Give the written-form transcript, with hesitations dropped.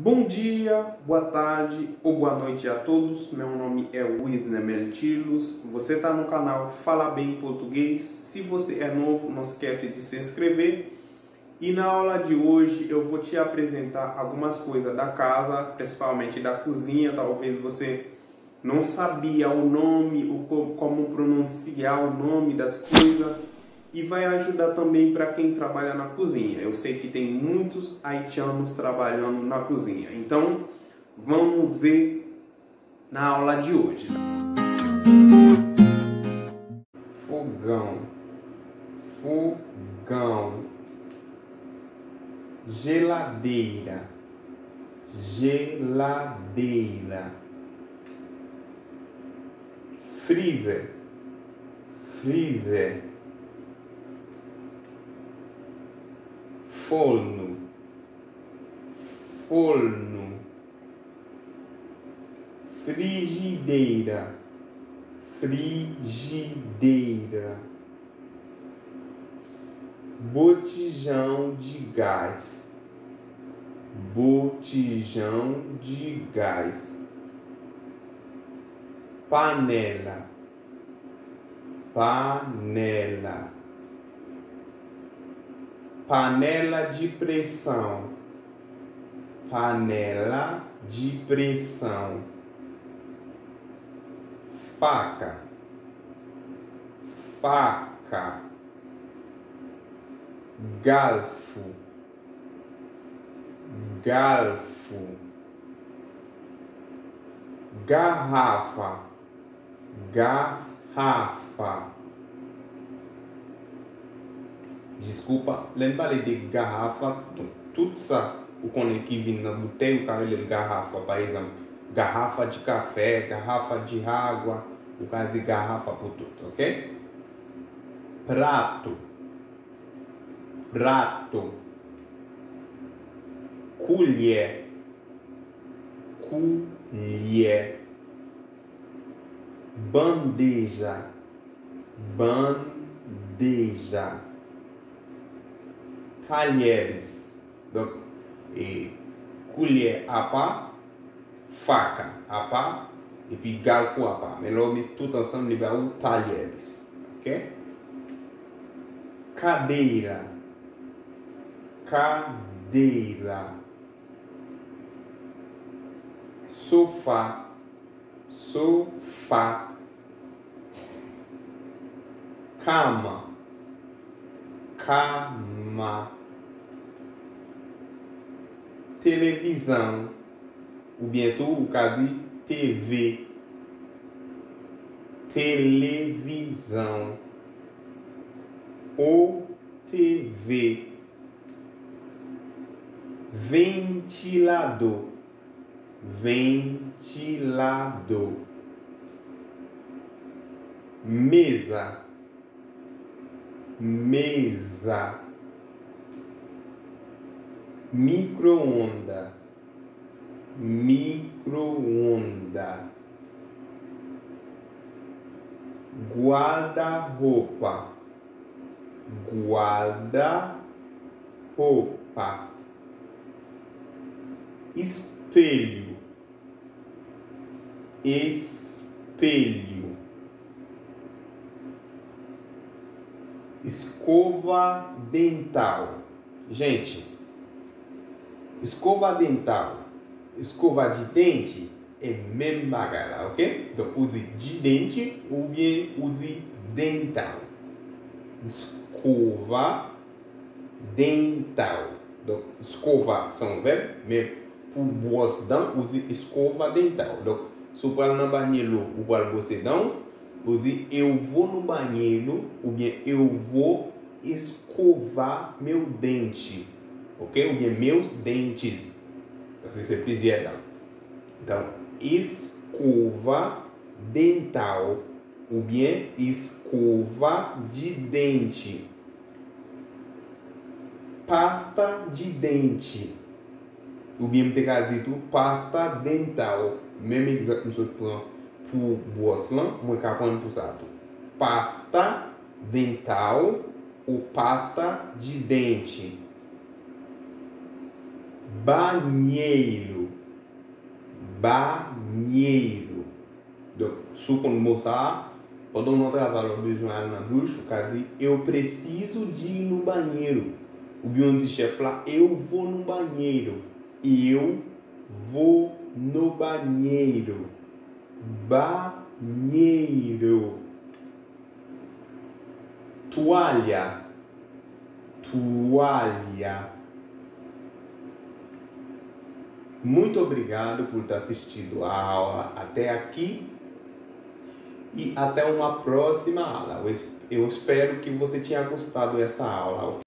Bom dia, boa tarde ou boa noite a todos. Meu nome é Wisner Meltilos. Você está no canal Fala Bem Português. Se você é novo, não esquece de se inscrever. E na aula de hoje eu vou te apresentar algumas coisas da casa, principalmente da cozinha. Talvez você não sabia o nome, como pronunciar o nome das coisas. E vai ajudar também para quem trabalha na cozinha. Eu sei que tem muitos haitianos trabalhando na cozinha. Então, vamos ver na aula de hoje. Fogão. Fogão. Geladeira. Geladeira. Freezer. Freezer. Forno, forno, frigideira, frigideira, botijão de gás, botijão de gás, panela, panela. Panela de pressão, panela de pressão, faca, faca, garfo, garfo, garrafa, garrafa. Desculpa, lembra de garrafa, tudo isso, o que vem na botella, o cara de garrafa, por exemplo, garrafa de café, garrafa de água, o cara de garrafa por tudo, ok? Prato, prato, colher, colher, bandeja, bandeja. Talheres, donc, colher à part, faca à part, et puis garfo à part. Mais là, on met tout ensemble, les talheres, ok? Cadeira, cadeira, sofá, sofá, cama, cama. Televisão, ou bientôt o caso de TV, televisão, ou TV, ventilador, ventilador, mesa, mesa, micro-onda, micro-onda, guarda-roupa, guarda-roupa, espelho, espelho, escova dental. Gente, escova dental, escova de dente é mesmo bagulho, ok? Então, use de dente ou bien use dental. Escova dental. Donc, escova são verbos, mais pour brosser dents, use escova dental. Donc, se você vai no banheiro ou para brosser dents, use eu vou no banheiro ou bien eu vou escovar meu dente. Ok? Ou bien meus dentes. Então, você precisa dar. Então, escova dental. Ou bien escova de dente. Pasta de dente. Ou bien, te quer dizer pasta dental. Même exemple, pour brosser, moi, je vais prendre pour ça. Pasta dental ou pasta de dente. banheiro, banheiro. Donc, se quando mostrar, quando não trabalha besoin na ducha, o cara diz, eu preciso de ir no banheiro. O bion de chefe lá, eu vou no banheiro. Eu vou no banheiro. Banheiro. Toalha. Toalha. Muito obrigado por ter assistido a aula até aqui. E até uma próxima aula. Eu espero que você tenha gostado dessa aula.